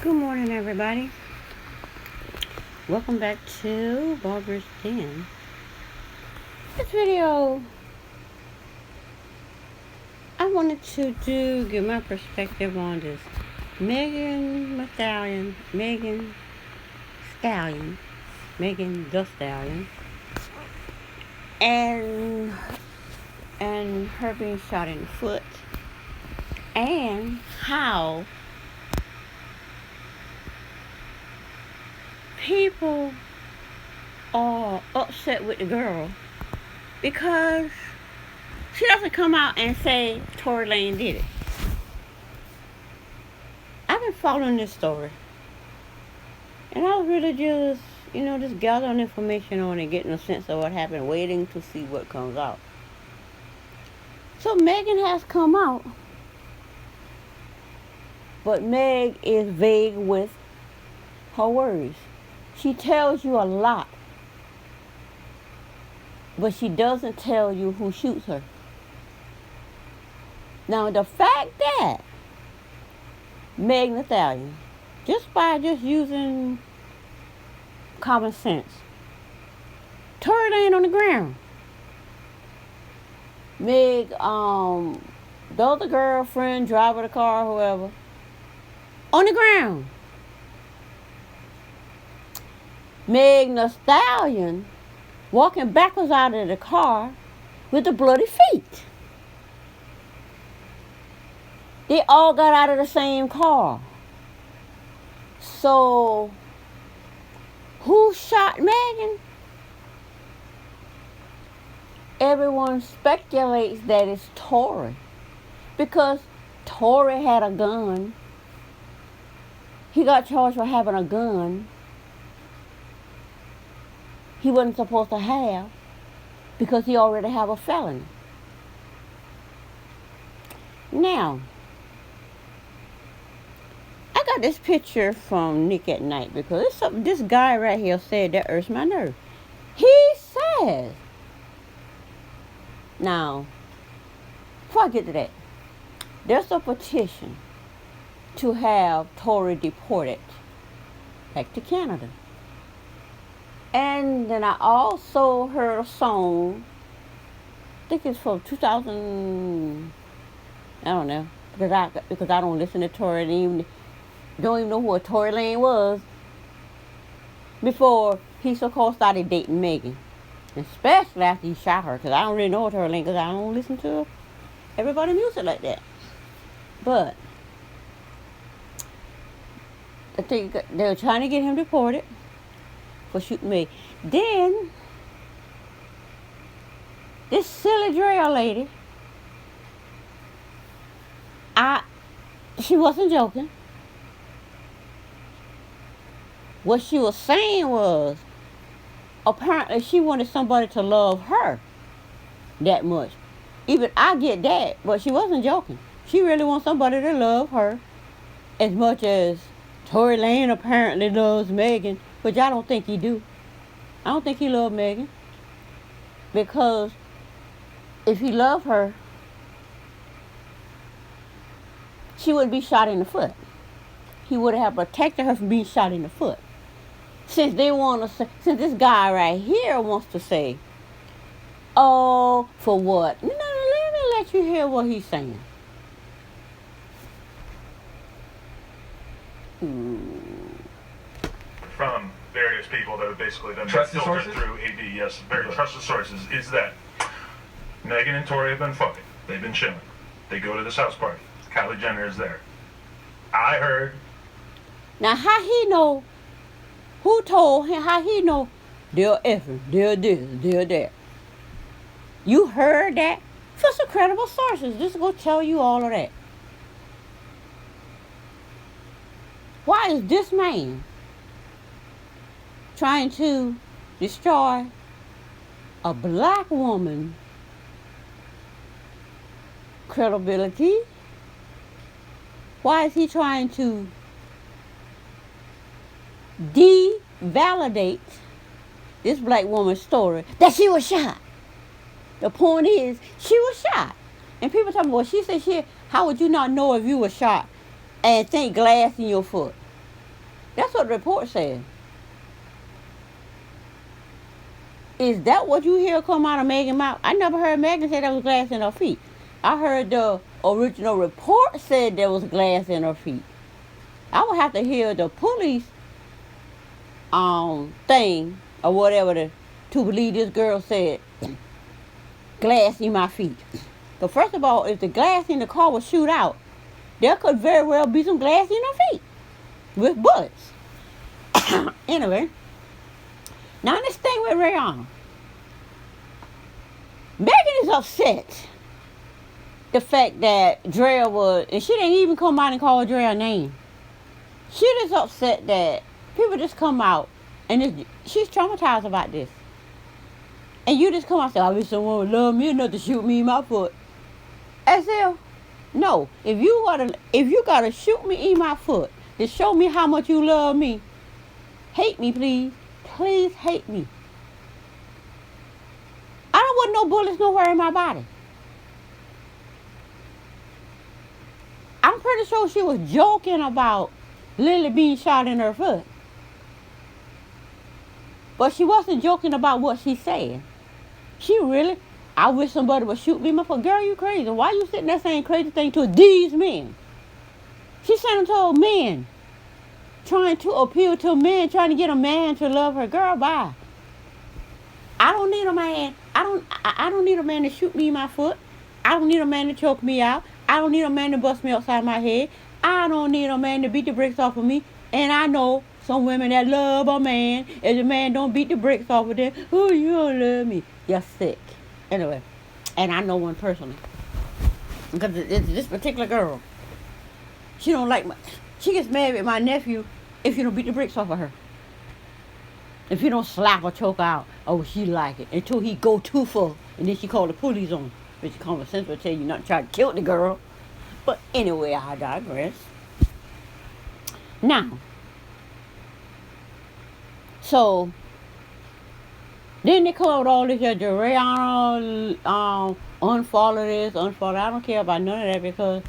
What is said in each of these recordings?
Good morning, everybody. Welcome back to Barbara's Den. This video, I wanted to give my perspective on this Meghan the Stallion, and her being shot in the foot, and how people are upset with the girl because she doesn't come out and say Tory Lanz did it. I've been following this story, and I was really just gathering information on it, getting a sense of what happened, waiting to see what comes out. So Meghan has come out, but Meg is vague with her words. She tells you a lot, but she doesn't tell you who shoots her. Now, the fact that Meghan the Stallion, just by using common sense, Tory laying on the ground. Meg, the other girlfriend, driver of the car, whoever, on the ground. Meghan the Stallion walking backwards out of the car with the bloody feet. They all got out of the same car. So, who shot Meghan? Everyone speculates that it's Tory, because Tory had a gun. He got charged for having a gun he wasn't supposed to have, because he already have a felony. Now, I got this picture from Nick at Night, because it's something this guy right here said that irks my nerve. He says, now, before I get to that, there's a petition to have Tory deported back to Canada. And then I also heard a song, I think it's from 2000, I don't know, because I don't listen to Tory, don't even know who a Tory Lanz was before he so-called started dating Meghan. Especially after he shot her, because I don't really know Tory Lanz, because I don't listen to everybody's music like that. But I think they were trying to get him deported for shooting me. Then this silly Drea lady, she wasn't joking. What she was saying was, apparently she wanted somebody to love her that much. Even I get that, but she wasn't joking. She really wants somebody to love her as much as Tory Lanz apparently loves Meghan, which I don't think he do. I don't think he loved Meghan, because if he loved her, she would be shot in the foot. He would have protected her from being shot in the foot. Since this guy right here wants to say, oh, for what? No, let me let you hear what he's saying. From various people that have basically been filtered through AD, yes, very trusted sources, is that Meghan and Tory have been fucking. They've been chilling. They go to this house party. Kylie Jenner is there. I heard. Now, how he know? Who told him? How he know? They're effing, they're this, they're that. You heard that? For some credible sources. This is going to tell you all of that. Why is this man trying to destroy a black woman's credibility? Why is he trying to devalidate this black woman's story that she was shot? The point is, she was shot. And people talking about, she said, how would you not know if you were shot and think glass in your foot? That's what the report says. Is that what you hear come out of Meghan's mouth? I never heard Meghan say there was glass in her feet. I heard the original report said there was glass in her feet. I would have to hear the police thing or whatever to believe this girl said glass in my feet. So first of all, if the glass in the car was shoot out, there could very well be some glass in her feet with bullets. Anyway, now this thing with Rihanna. Meghan is upset the fact that Drea was, and she didn't even come out and call Drea a name. She just upset that people just come out and she's traumatized about this. And you just come out and say, I wish someone would love me enough to shoot me in my foot. As if, no, if you gotta shoot me in my foot to show me how much you love me, hate me, please. Please hate me. I don't want no bullets nowhere in my body. I'm pretty sure she was joking about Lily being shot in her foot. But she wasn't joking about what she said. She really, I wish somebody would shoot me in my foot. Girl, you crazy. Why you sitting there saying crazy things to these men? She sent them to men. Trying to appeal to men, trying to get a man to love her. Girl, bye. I don't need a man. I don't need a man to shoot me in my foot. I don't need a man to choke me out. I don't need a man to bust me upside my head. I don't need a man to beat the bricks off of me. And I know some women that love a man. If the man don't beat the bricks off of them, oh, you don't love me. You're sick. Anyway, and I know one personally. Because it's this particular girl. She don't like she gets mad at my nephew if you don't beat the bricks off of her. If you don't slap or choke out, oh, she like it. Until he go too far. And then she call the police on him. Which common sense will tell you not to try to kill the girl. But anyway, I digress. Now, so, then they come out with all this, Rihanna, unfollow this, unfollow. I don't care about none of that because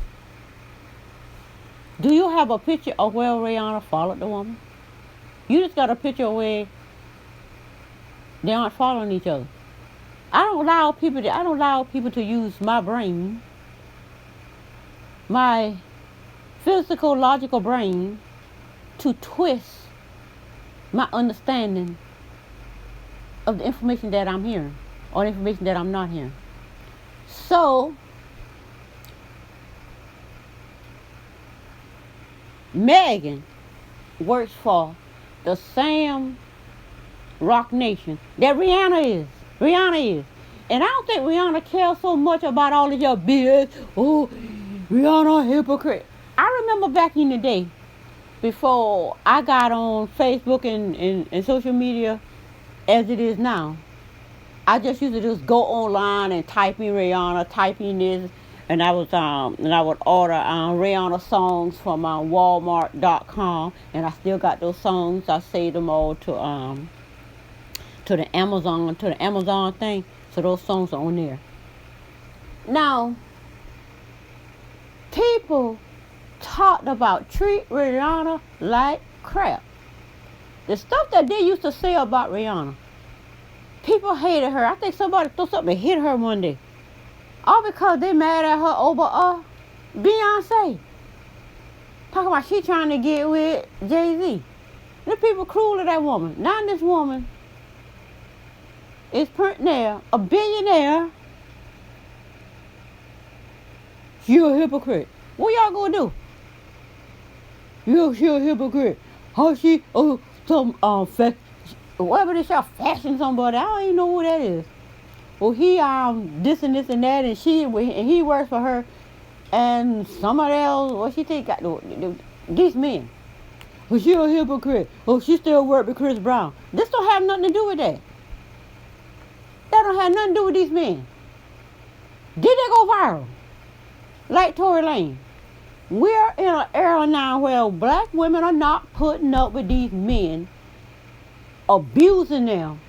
do you have a picture of where Rihanna followed the woman? You just got a picture of where they aren't following each other. I don't allow people to use my brain, my physical, logical brain, to twist my understanding of the information that I'm hearing or the information that I'm not hearing. So, Meghan works for the same rock nation that Rihanna is. And I don't think Rihanna cares so much about all of your BS. Oh, Rihanna hypocrite. I remember back in the day, before I got on Facebook and social media as it is now, I just used to just go online and type in Rihanna, type in this, and I would order Rihanna songs from Walmart.com, and I still got those songs. I saved them all to the Amazon thing, so those songs are on there. Now, people talked about treat Rihanna like crap. The stuff that they used to say about Rihanna, people hated her. I think somebody threw something and hit her one day. All because they mad at her over Beyonce. Talking about she trying to get with Jay-Z. The people cruel to that woman. Now this woman is a billionaire. You're a hypocrite. What y'all gonna do? You're a hypocrite. How she whatever they shall fashion somebody. I don't even know who that is. Well, he this and that, and he works for her, and somebody else. What she think got these men? Well, she a hypocrite. Oh, she still work with Chris Brown. This don't have nothing to do with that. That don't have nothing to do with these men. Did they go viral? Like Tory Lanz. We're in an era now where black women are not putting up with these men abusing them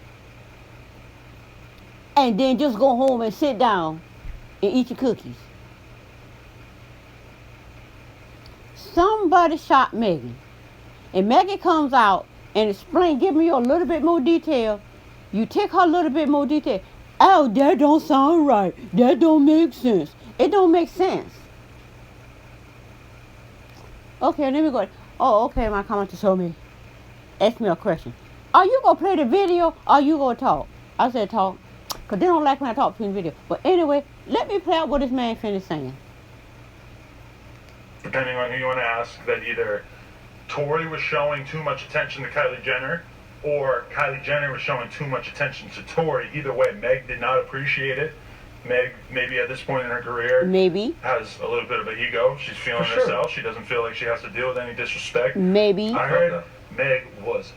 and then just go home and sit down and eat your cookies. Somebody shot Meghan. And Meghan comes out and give me a little bit more detail. You take her a little bit more detail. Oh, that don't sound right. That don't make sense. It don't make sense. Okay, let me go. Oh, okay, my commenter told me. Ask me a question. Are you going to play the video or are you going to talk? I said talk. Because they don't like when I talk between video. But anyway, let me play out what this man finished saying. Depending on who you want to ask, that either Tory was showing too much attention to Kylie Jenner or Kylie Jenner was showing too much attention to Tory. Either way, Meg did not appreciate it. Meg, maybe at this point in her career, maybe has a little bit of an ego. She's feeling herself. She doesn't feel like she has to deal with any disrespect. Maybe. I heard Meg was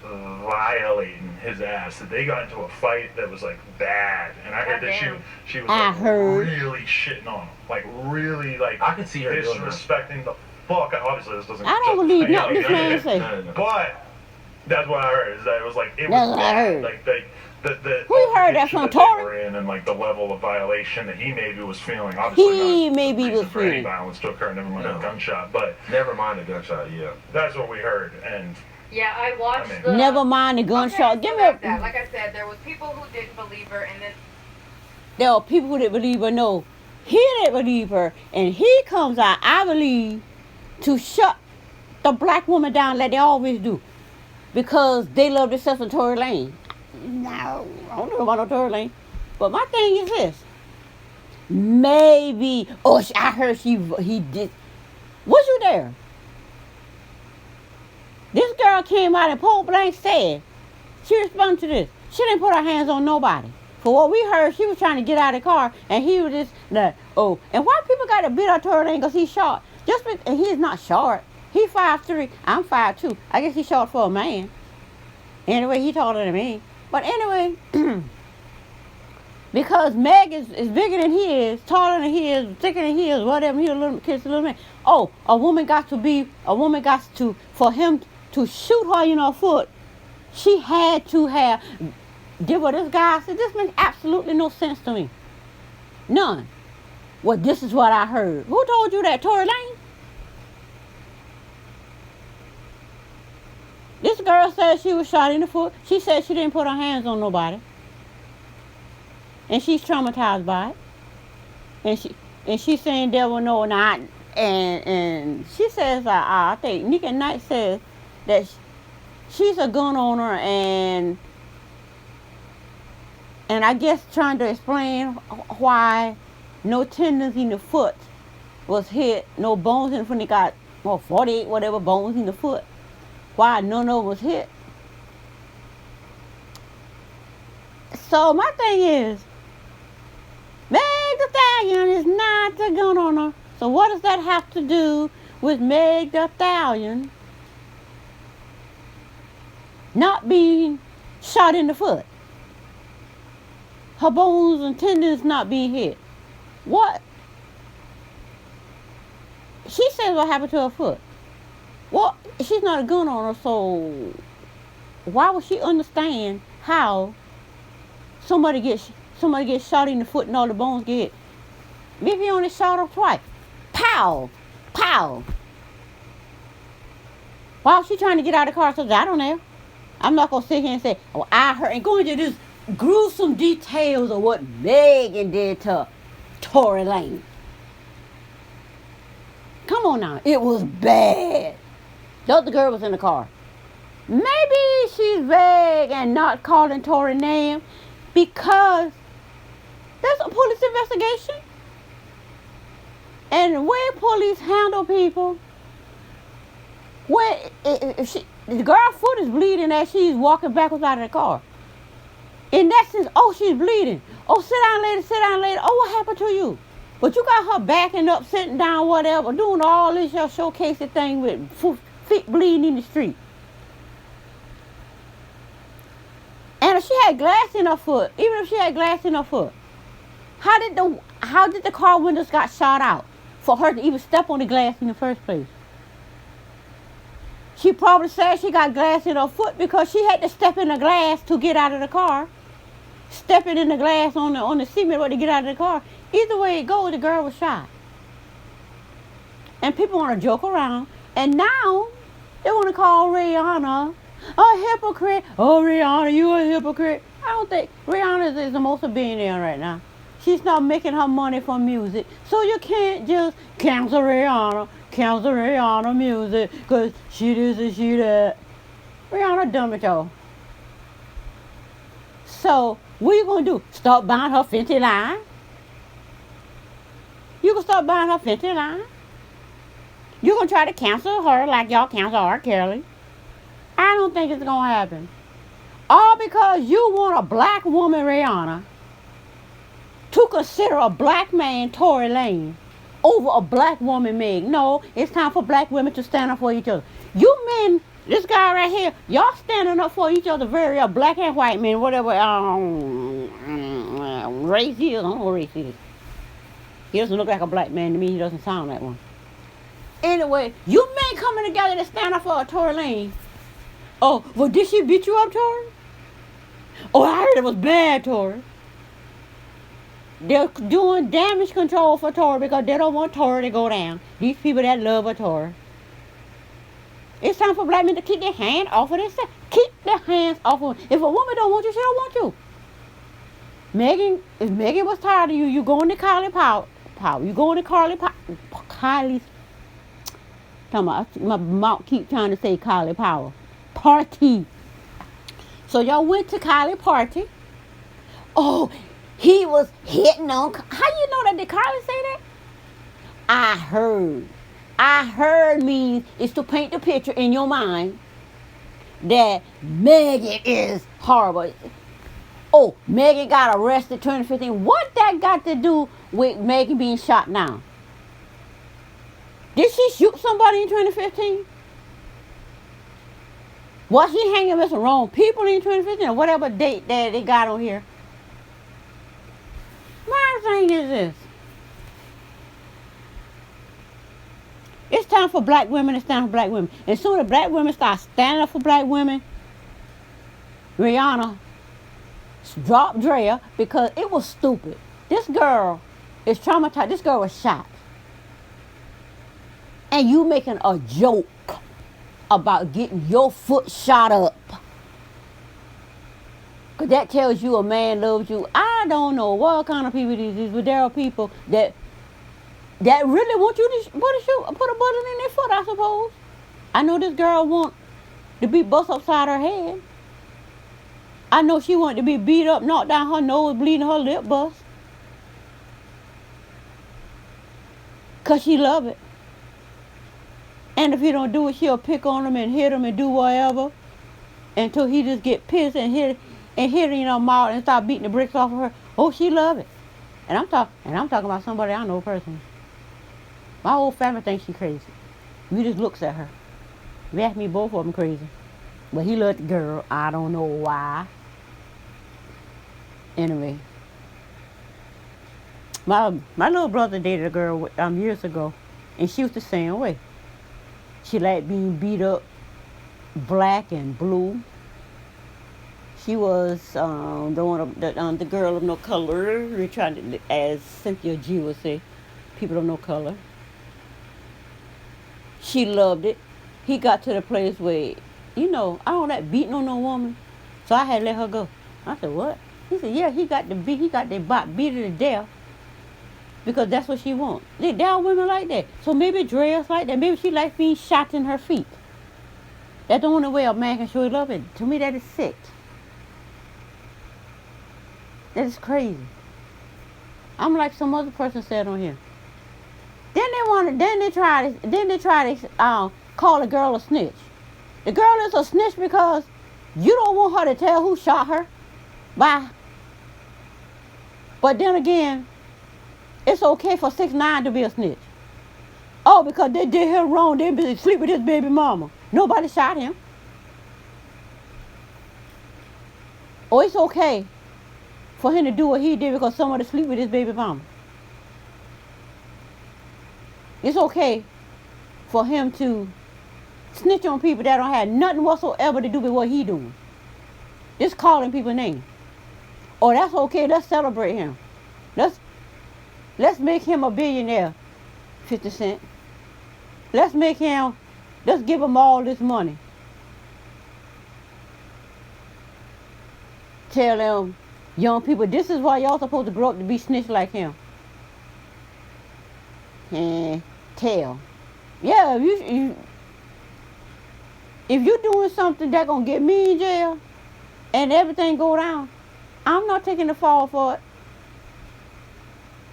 violating his ass. That they got into a fight that was like bad, and I heard that she was like really shitting on him, like really like I could see her disrespecting the fuck. Obviously, this doesn't. I don't believe nothing this man say. But that's what I heard. Is that it was like it was bad. Like they. Who heard that from Tory? And like the level of violation that he maybe was feeling. Obviously, he maybe was feeling any violence to occur. Never mind a gunshot, but never mind a gunshot. Yeah, that's what we heard. And yeah, I watched. The, never mind the gunshot. Okay, Give me that. Like I said, there was people who didn't believe her, and then there were people who didn't believe her. No, he didn't believe her, and he comes out, I believe, to shut the black woman down like they always do, because they love themselves in Tory Lane. No, I don't know about no Tory Lane. But my thing is this. Maybe. Oh, I heard he did. Was you there? This girl came out and point blank said, she responded to this. She didn't put her hands on nobody. For what we heard, she was trying to get out of the car, and he was just, and why people got to beat up Tory Lane because he's short? And he's not short. He's 5'3", I'm 5'2". I guess he's short for a man. Anyway, he taller than me. But anyway, because Meg is bigger than he is, taller than he is, thicker than he is, whatever, he's a little man. Oh, a woman got to, for him to shoot her in her foot, she had to have, did what this guy said. This makes absolutely no sense to me. None. Well, this is what I heard. Who told you that, Tory Lane? This girl said she was shot in the foot. She said she didn't put her hands on nobody. And she's traumatized by it. And she's saying devil no not. And she says, I think Nika Knight says that she's a gun owner and I guess trying to explain why no tendons in the foot was hit, no bones in the foot. They got 48 whatever bones in the foot. Why none of them was hit. So my thing is, Meg the Stallion is not the gun owner. So what does that have to do with Meg the Stallion not being shot in the foot? Her bones and tendons not being hit. What? She says what happened to her foot. Well, she's not a gun owner, so why would she understand how somebody gets shot in the foot and all the bones get hit? Maybe only shot her twice. Pow! Pow! Why was she trying to get out of the car? So I don't know. I'm not going to sit here and say, oh, I heard, and go into this gruesome details of what Meghan did to Tory Lane. Come on now. It was bad. The other girl was in the car. Maybe she's vague and not calling Tory name because there's a police investigation. And the way police handle people, when the girl's foot is bleeding as she's walking backwards out of the car. In that sense, oh, she's bleeding. Oh, sit down, lady, sit down, lady. Oh, what happened to you? But you got her backing up, sitting down, whatever, doing all this your showcasing thing with feet bleeding in the street. And if she had glass in her foot, even if she had glass in her foot, how did the car windows got shot out for her to even step on the glass in the first place? She probably said she got glass in her foot because she had to step in the glass to get out of the car. Stepping in the glass on the cement to get out of the car. Either way it goes, the girl was shot. And people want to joke around. And now They want to call Rihanna a hypocrite. Oh, Rihanna, you a hypocrite. I don't think Rihanna is the most a billionaire right now. She's not making her money from music. So you can't just cancel Rihanna music, because she this and she that. Rihanna dumb it, y'all. So, what you going to do? Start buying her Fenty line? You can start buying her Fenty line? You going to try to cancel her like y'all cancel R. Kelly? I don't think it's going to happen. All because you want a black woman, Rihanna, to consider a black man, Tory Lanez, over a black woman, Meg. No, it's time for black women to stand up for each other. You men, this guy right here, y'all standing up for each other, very black and white men, whatever race he is. I don't know what race he is. He doesn't look like a black man to me. He doesn't sound like one. Anyway, you men coming together to stand up for a Tory Lanez. Oh, well, did she beat you up, Tory? Oh, I heard it was bad, Tory. They're doing damage control for Tory because they don't want Tory to go down. These people that love a Tory. It's time for black men to keep their hand off of themselves. Keep their hands off of them. If a woman don't want you, she don't want you. Megan, if Megan was tired of you, you going to Kylie Power. You going to Kylie's. My mouth keep trying to say Kylie Power. Party. So y'all went to Kylie party. Oh, he was hitting on. How you know that? Did Kylie say that? I heard. I heard means is to paint the picture in your mind that Megan is horrible. Oh, Megan got arrested 2015. What that got to do with Megan being shot now? Did she shoot somebody in 2015? Was she hanging with some wrong people in 2015 or whatever date that they got on here? My thing is this. It's time for black women to stand for black women. And soon as black women start standing up for black women, Rihanna dropped Drea because it was stupid. This girl is traumatized. This girl was shot. And you making a joke about getting your foot shot up. Because that tells you a man loves you. I don't know what kind of people these is, but there are people that really want you to put a bullet in their foot, I suppose. I know this girl want to be bust upside her head. I know she wanted to be beat up, knocked down her nose, bleeding her lip bust. Because she love it. And if he don't do it, she'll pick on him and hit him and do whatever until he just get pissed and hit in her mouth and start beating the bricks off of her. Oh, she love it. And I'm talking about somebody I know personally. My whole family thinks she crazy. We just looks at her. They ask me both of them crazy. But he loved the girl. I don't know why. Anyway. My little brother dated a girl years ago. And she was the same way. She liked being beat up black and blue. She was the girl of no color. We're trying to, as Cynthia G would say, people of no color. She loved it. He got to the place where, I don't like beating on no woman. So I had to let her go. I said, what? He said, yeah, he got that beat her to death. Because that's what she wants. There are women like that. So maybe Drea's like that. Maybe she likes being shot in her feet. That's the only way a man can show his love. To me, that is sick. That is crazy. I'm like some other person said on here. Then they try to call a girl a snitch. The girl is a snitch because you don't want her to tell who shot her. Bye. But then again, it's okay for 6ix9ine to be a snitch. Oh, because they did him wrong. They sleep with his baby mama. Nobody shot him. Or it's okay for him to do what he did because somebody sleep with his baby mama. It's okay for him to snitch on people that don't have nothing whatsoever to do with what he doing. Just calling people names. Oh, that's okay. Let's celebrate him. Let's make him a billionaire, 50 Cent. Let's make him Let's give him all this money. Tell them young people, this is why y'all supposed to grow up to be snitch like him. And tell. Yeah, if you doing something that gonna get me in jail and everything go down, I'm not taking the fall for it.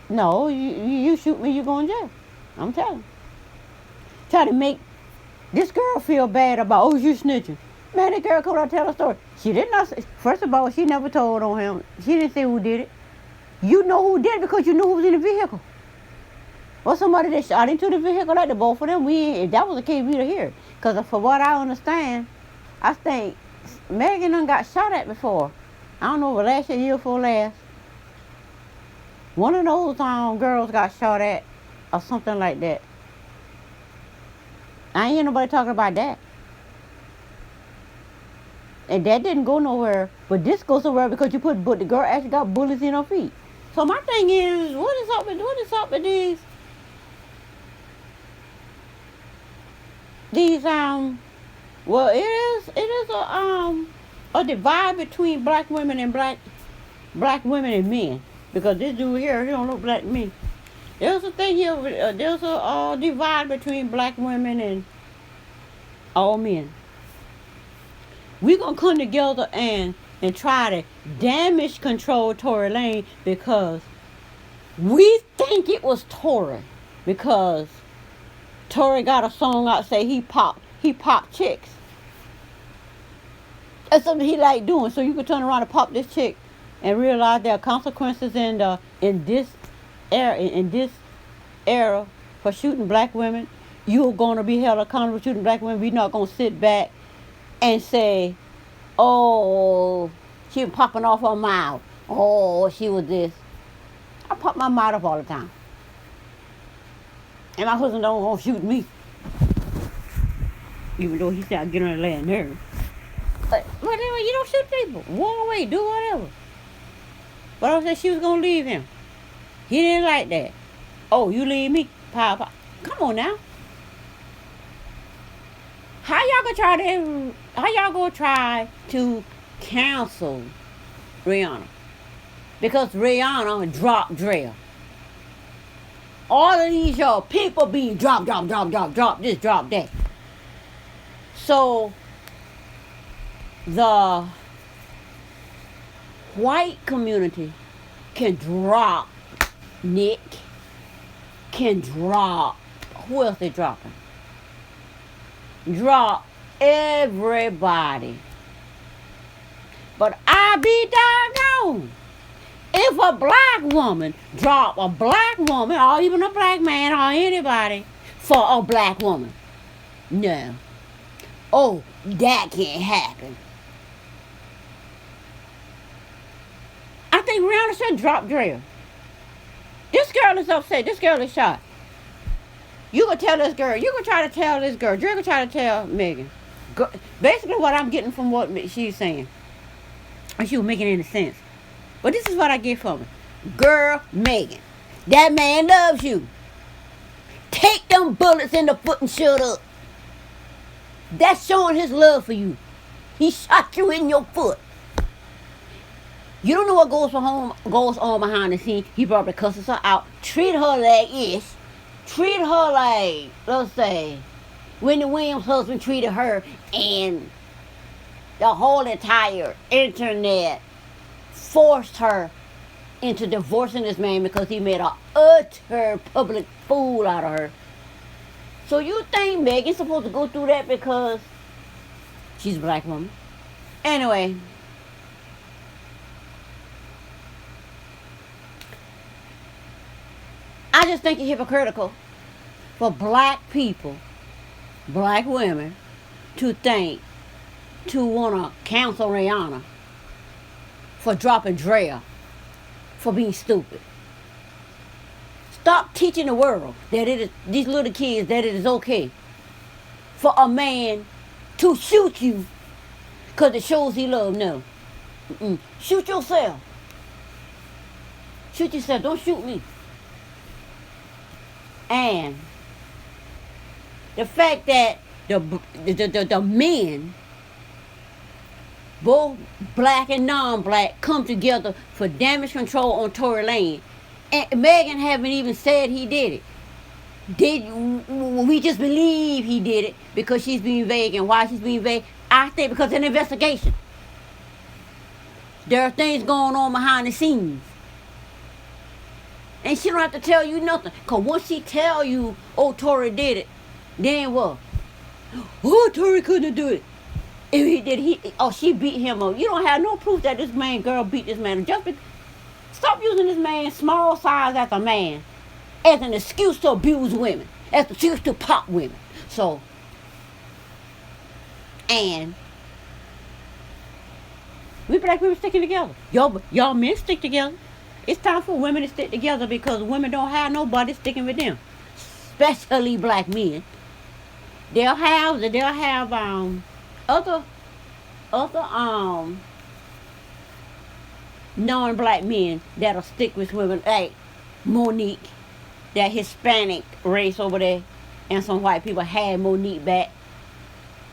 No, you shoot me, you going to jail. I'm telling you. Try to make this girl feel bad about, oh, you snitching. Man, that girl could tell a story. She did not say, first of all, she never told on him. She didn't say who did it. You know who did it because you knew who was in the vehicle. Or somebody that shot into the vehicle like the both of them. If that was the case, we'd have heard. Because for what I understand, I think Meghan done got shot at before. I don't know, last year before last. One of those girls got shot at or something like that. I ain't hear nobody talking about that. And that didn't go nowhere. But this goes somewhere because the girl actually got bullets in her feet. So my thing is, what is up with these well, it is a divide between black women and black women and men, because this dude here, he don't look black to me. There's a thing here, there's a divide between black women and all men. We're gonna come together and try to damage control Tory Lane because we think it was Tory, because Tory got a song out say he popped chicks. That's something he like doing. So you can turn around and pop this chick and realize there are consequences in this era for shooting black women. You're gonna be held accountable for shooting black women. We're not gonna sit back and say, oh, she was popping off her mouth. Oh, she was this. I pop my mouth up all the time. And my husband don't want to shoot me. Even though he said I get on the last nerve. But whatever, you don't shoot people. Walk away, do whatever. But I said she was going to leave him. He didn't like that. Oh, you leave me? Pop. Come on now. How y'all gonna try to cancel Rihanna? Because Rihanna dropped Dre. All of these y'all people being drop, this, drop that. So the white community can drop Nick, can drop, who else they dropping? Drop everybody. But I be doggone if a black woman drop a black woman, or even a black man, or anybody, for a black woman. No. Oh, that can't happen. I think Rihanna should drop Dre. This girl is upset. This girl is shot. You gonna tell this girl. You gonna try to tell this girl. Dre gonna try to tell Meghan. Basically what I'm getting from what she's saying. And she was making any sense. But this is what I get from it. Girl, Meghan, that man loves you. Take them bullets in the foot and shut up. That's showing his love for you. He shot you in your foot. You don't know what goes on behind the scenes. He probably cusses her out. Treat her like this. Treat her like, let's say, Wendy Williams' husband treated her, and the whole entire internet forced her into divorcing this man because he made an utter public fool out of her. So you think Meghan's supposed to go through that because she's a black woman? Anyway, I just think it's hypocritical for black people, black women, to want to counsel Rihanna for dropping Drea, for being stupid. Stop teaching the world that it is, these little kids, that it is okay for a man to shoot you because it shows he loves. No. Shoot yourself. Shoot yourself. Don't shoot me. And the fact that the men, both black and non-black, come together for damage control on Tory Lanez. And Meghan haven't even said he did it. We just believe he did it because she's being vague. And why she's being vague? I think because of an investigation. There are things going on behind the scenes. And she don't have to tell you nothing. Because once she tell you, oh, Tory did it, then what? Oh, Tory couldn't do it. If he did, she beat him up. You don't have no proof that this girl beat this man. Stop using this man's small size as a man as an excuse to abuse women, as an excuse to pop women. So, and we black women sticking together. Y'all men stick together. It's time for women to stick together because women don't have nobody sticking with them, especially black men. They'll have other non-black men that'll stick with women like Monique, that Hispanic race over there, and some white people had Monique back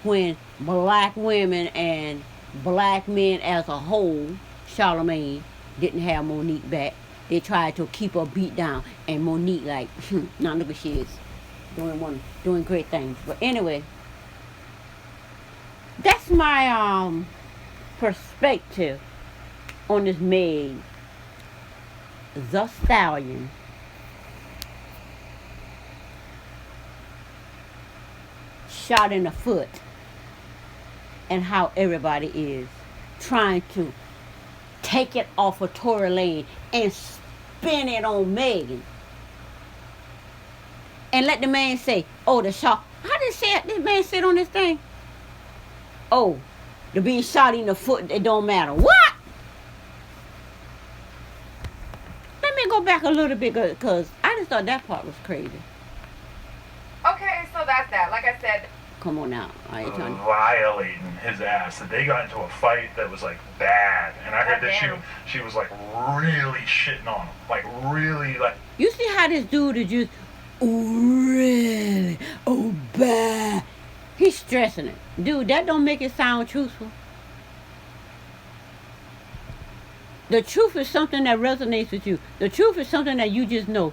when black women and black men as a whole, Charlemagne, didn't have Monique back. They tried to keep her beat down, and Monique like, now look at she is doing great things. But anyway, that's my perspective on this Meg, the Stallion, shot in the foot, and how everybody is trying to take it off of Tory Lanez and spin it on Meghan. And let the man say, oh, the shot. How did this man sit on this thing? Oh, the being shot in the foot, it don't matter. What? Let me go back a little bit because I just thought that part was crazy. Okay, so that's that. Like I said. Come on now. Violating his ass. That they got into a fight that was like bad. And I heard that she was like really shitting on him. Like really like. You see how this dude is just, oh really? Oh bad. He's stressing it. Dude, that don't make it sound truthful. The truth is something that resonates with you. The truth is something that you just know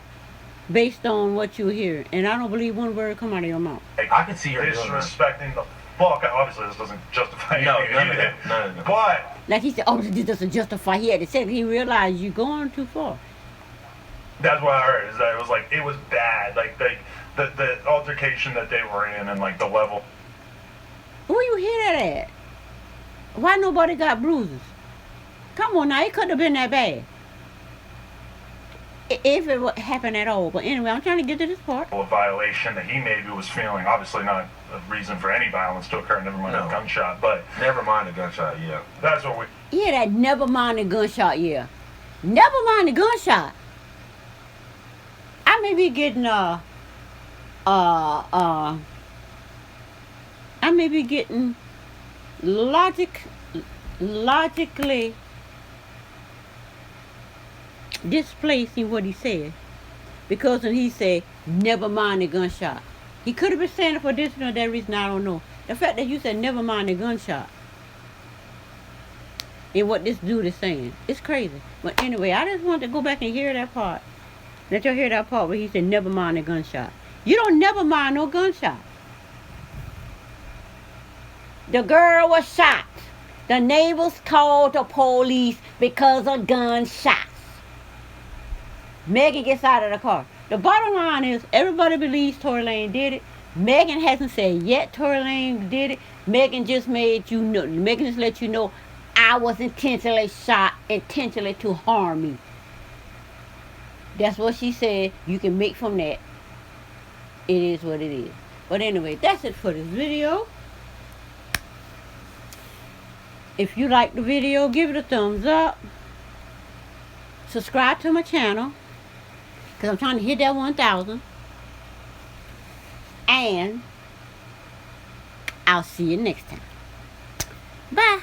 based on what you hear. And I don't believe one word come out of your mouth. I can see her disrespecting the fuck. Obviously, this doesn't justify anything. No. But like he said, oh, this doesn't justify. He had to say it. He realized you're going too far. That's what I heard. Is that it was bad. Like the altercation that they were in and like the level. Where you hear that at? Why nobody got bruises? Come on now, it couldn't have been that bad. If it happened at all. But anyway, I'm trying to get to this part. A violation that he maybe was feeling. Obviously not a reason for any violence to occur. Never mind a gunshot. But never mind a gunshot, yeah. That's what we... Yeah, that never mind a gunshot, yeah. Never mind a gunshot. I may be getting, logically displacing what he said, because when he said never mind the gunshot, he could have been saying it for this or that reason. I don't know. The fact that you said never mind the gunshot and what this dude is saying, it's crazy. But anyway, I just wanted to go back and hear that part. Let y'all hear that part where he said never mind the gunshot. You don't never mind no gunshot. The girl was shot. The neighbors called the police because of gunshots. Meghan gets out of the car. The bottom line is everybody believes Tory Lanez did it. Meghan hasn't said yet Tory Lanez did it. Meghan just made you know. Meghan just let you know I was intentionally shot, intentionally to harm me. That's what she said. You can make from that. It is what it is. But anyway, that's it for this video. If you like the video, give it a thumbs up. Subscribe to my channel, because I'm trying to hit that 1,000. And I'll see you next time. Bye.